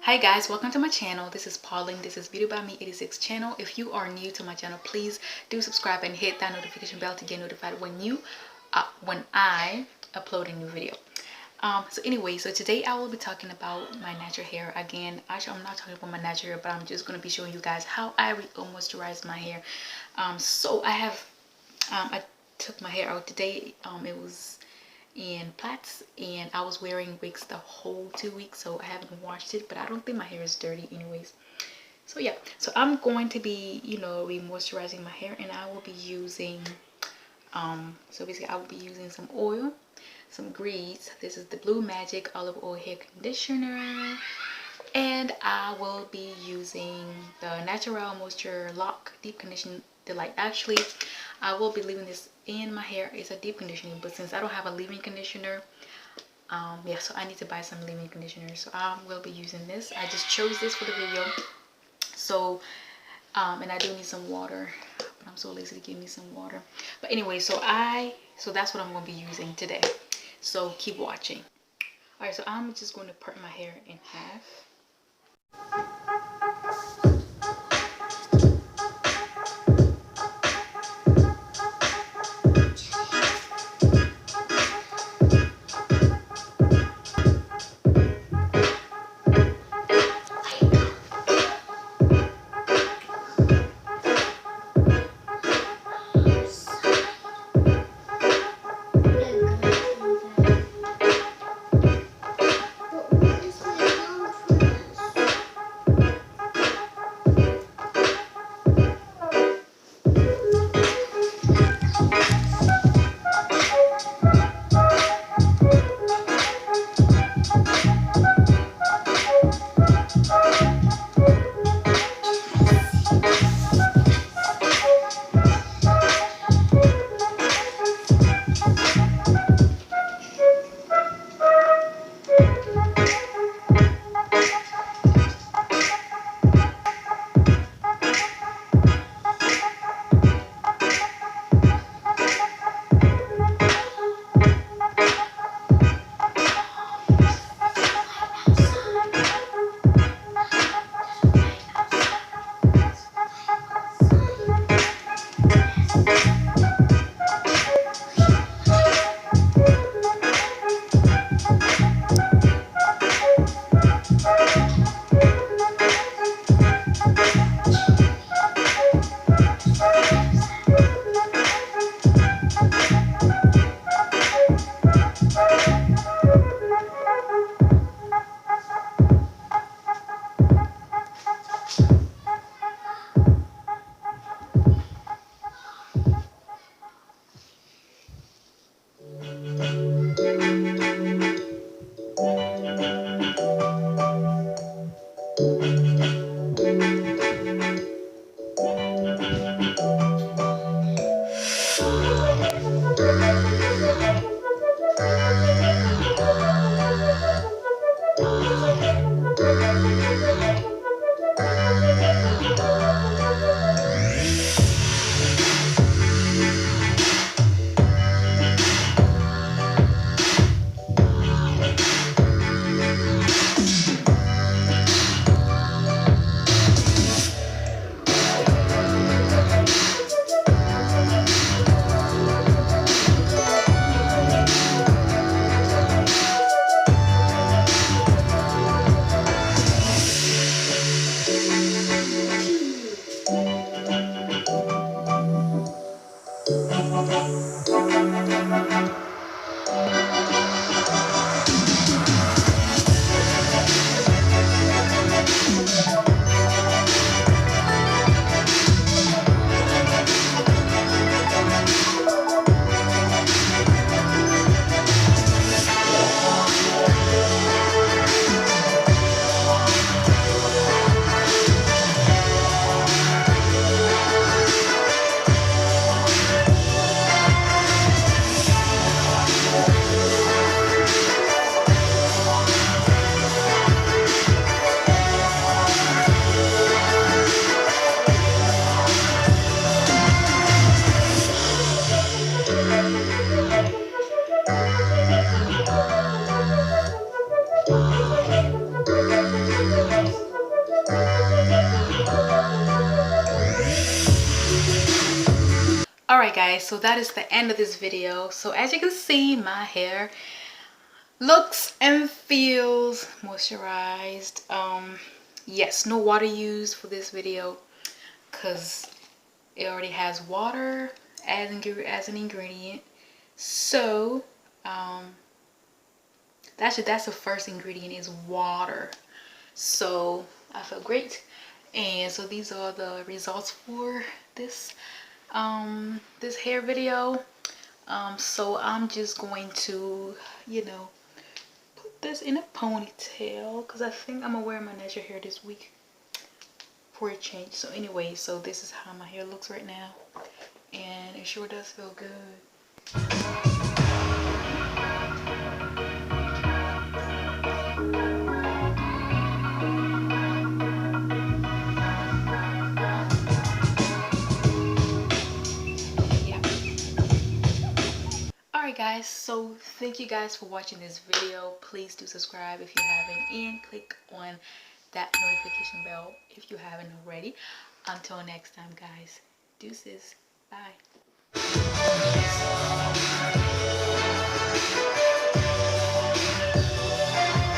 Hi guys, welcome to my channel. This is Pauline. This is Beauty by Me 86 channel. If you are new to my channel, please do subscribe and hit that notification bell to get notified when I upload a new video. So anyway, so today I will be talking about my natural hair again. Actually, I'm not talking about my natural hair, but I'm just going to be showing you guys how I moisturize my hair. So I took my hair out today. It was in plaits and I was wearing wigs the whole 2 weeks, so I haven't washed it, but I don't think my hair is dirty anyways. So yeah, so I'm going to be re-moisturizing my hair, and I will be using so basically I will be using some oil, some grease. This is the Blue Magic olive oil hair conditioner, and I will be using the Naturale Moisture Lock Deep Conditioning Delight. Actually, I will be leaving this in my hair. It's a deep conditioning, but since I don't have a leave-in conditioner, yeah, so I need to buy some leave-in conditioner. So I will be using this. I just chose this for the video. So and I do need some water, but I'm so lazy to give me some water. But anyway, so that's what I'm going to be using today. So keep watching. All right, so I'm just going to part my hair in half. guys, so that is the end of this video. So as you can see, my hair looks and feels moisturized. Yes, no water used for this video because it already has water as an ingredient. So that's the first ingredient is water. So I feel great. And so these are the results for this this hair video. So I'm just going to, you know, put this in a ponytail because I think I'm gonna wear my natural hair this week for a change. So anyway, so this is how my hair looks right now, and it sure does feel good. Alright guys, so thank you guys for watching this video. Please do subscribe if you haven't, and click on that notification bell if you haven't already. Until next time guys, deuces, bye.